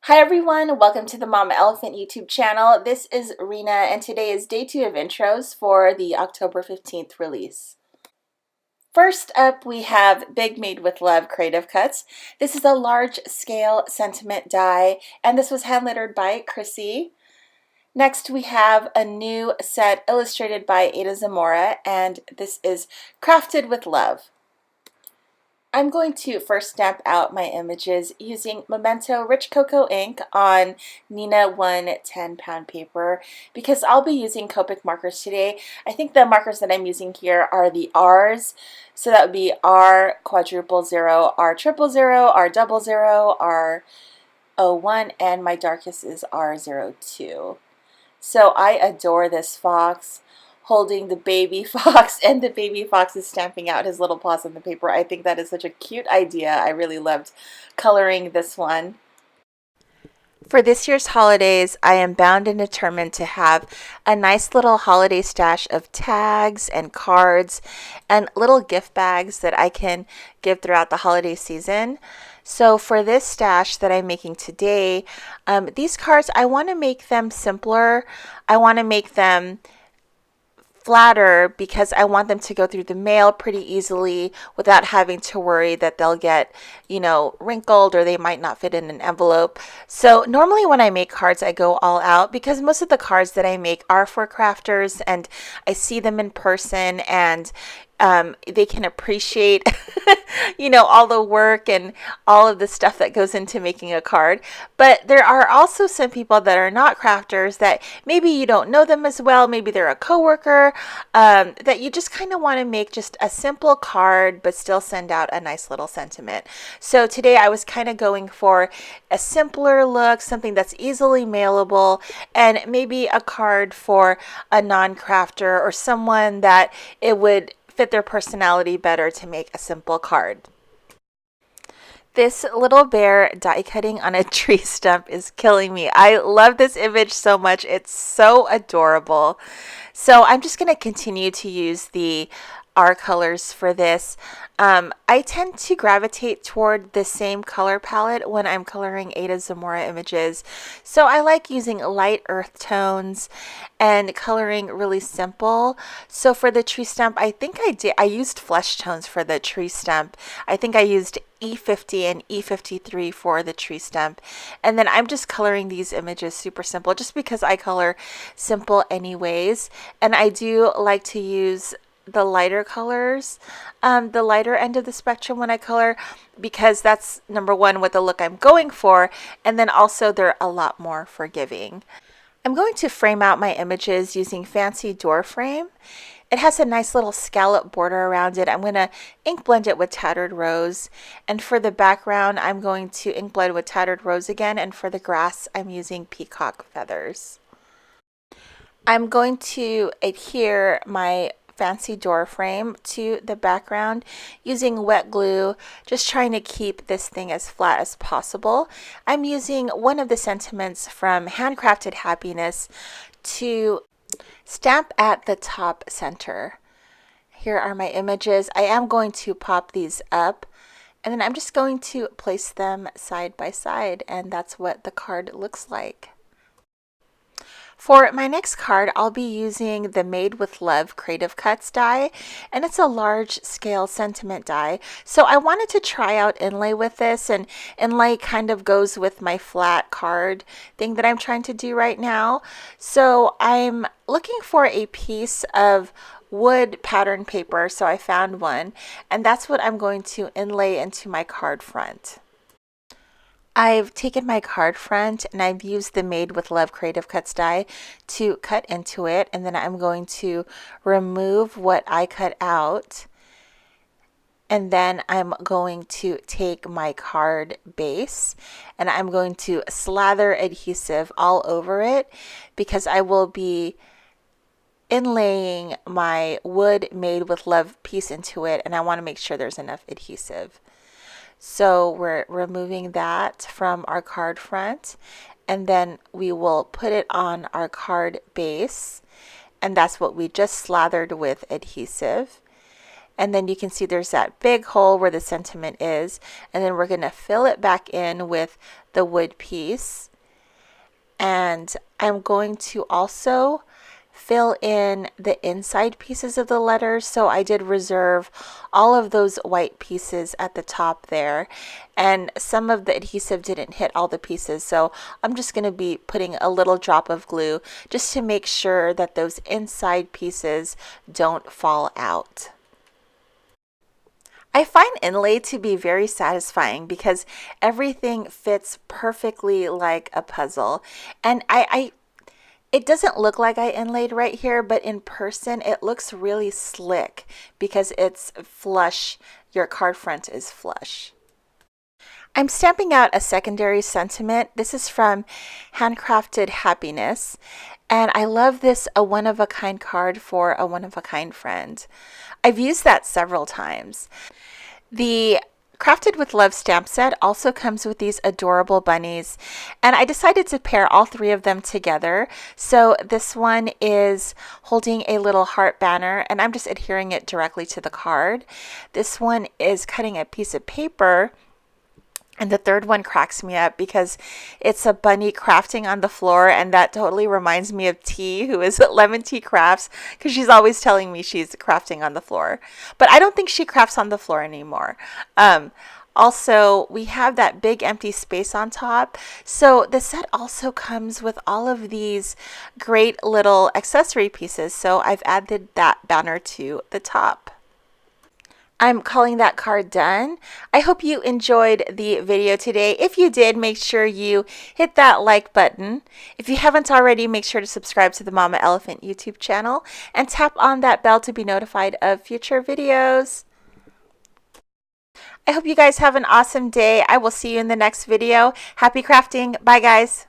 Hi everyone, welcome to the Mama Elephant YouTube channel. This is Rena and today is day 2 of intros for the October 15th release. First up we have Big Made with Love Creative Cuts. This is a large scale sentiment die and this was hand lettered by Chrissy. Next we have a new set illustrated by Ada Zamora and this is Crafted with Love. I'm going to first stamp out my images using Memento Rich Cocoa ink on Neenah 1 10-pound paper because I'll be using Copic markers today. I think the markers that I'm using here are the R's, so that would be R quadruple 0, R triple 0, R double 0, R 01, and my darkest is R02. So I adore this fox holding the baby fox, and the baby fox is stamping out his little paws on the paper. I think that is such a cute idea. I really loved coloring this one. For this year's holidays, I am bound and determined to have a nice little holiday stash of tags and cards and little gift bags that I can give throughout the holiday season. So for this stash that I'm making today, these cards, I want to make them simpler. I want to make them flatter because I want them to go through the mail pretty easily without having to worry that they'll get, wrinkled or they might not fit in an envelope. So normally when I make cards, I go all out because most of the cards that I make are for crafters and I see them in person and they can appreciate, all the work and all of the stuff that goes into making a card. But there are also some people that are not crafters that maybe you don't know them as well. Maybe they're a coworker that you just kind of want to make just a simple card, but still send out a nice little sentiment. So today I was kind of going for a simpler look, something that's easily mailable, and maybe a card for a non-crafter or someone that it would fit their personality better to make a simple card. This little bear die cutting on a tree stump is killing me. I love this image so much. It's so adorable. So I'm just going to continue to use the R colors for this. I tend to gravitate toward the same color palette when I'm coloring Ada Zamora images. So I like using light earth tones and coloring really simple. So for the tree stump, I think I used flesh tones for the tree stump. I think I used E50 and E53 for the tree stump. And then I'm just coloring these images super simple just because I color simple anyways. And I do like to use the lighter colors, the lighter end of the spectrum when I color, because that's number one what the look I'm going for, and then also they're a lot more forgiving. I'm going to frame out my images using Fancy Door Frame. It has a nice little scallop border around it. I'm going to ink blend it with Tattered Rose, and for the background I'm going to ink blend with Tattered Rose again, and for the grass I'm using Peacock Feathers. I'm going to adhere my Fancy Door Frame to the background using wet glue, just trying to keep this thing as flat as possible. I'm using one of the sentiments from Handcrafted Happiness to stamp at the top center. Here are my images. I am going to pop these up and then I'm just going to place them side by side, and that's what the card looks like. For my next card, I'll be using the Made with Love Creative Cuts die, and it's a large scale sentiment die. So I wanted to try out inlay with this, and inlay kind of goes with my flat card thing that I'm trying to do right now. So I'm looking for a piece of wood pattern paper, so I found one, and that's what I'm going to inlay into my card front. I've taken my card front and I've used the Made with Love Creative Cuts die to cut into it, and then I'm going to remove what I cut out, and then I'm going to take my card base and I'm going to slather adhesive all over it because I will be inlaying my wood Made with Love piece into it, and I want to make sure there's enough adhesive. So we're removing that from our card front, and then we will put it on our card base, and that's what we just slathered with adhesive. And then you can see there's that big hole where the sentiment is. And then we're going to fill it back in with the wood piece. And I'm going to also fill in the inside pieces of the letters. So I did reserve all of those white pieces at the top there, and some of the adhesive didn't hit all the pieces, so I'm just going to be putting a little drop of glue just to make sure that those inside pieces don't fall out. I find inlay to be very satisfying because everything fits perfectly like a puzzle, and it doesn't look like I inlaid right here, but in person it looks really slick because it's flush. Your card front is flush. I'm stamping out a secondary sentiment. This is from Handcrafted Happiness, and I love this a one-of-a-kind card for a one-of-a-kind friend. I've used that several times. The Crafted with Love stamp set also comes with these adorable bunnies, and I decided to pair all three of them together. So this one is holding a little heart banner, and I'm just adhering it directly to the card. This one is cutting a piece of paper, and the third one cracks me up because it's a bunny crafting on the floor, and that totally reminds me of T, who is at Lemon Tea Crafts, because she's always telling me she's crafting on the floor. But I don't think she crafts on the floor anymore. Also, we have that big empty space on top. So the set also comes with all of these great little accessory pieces. So I've added that banner to the top. I'm calling that card done. I hope you enjoyed the video today. If you did, make sure you hit that like button. If you haven't already, make sure to subscribe to the Mama Elephant YouTube channel and tap on that bell to be notified of future videos. I hope you guys have an awesome day. I will see you in the next video. Happy crafting. Bye, guys.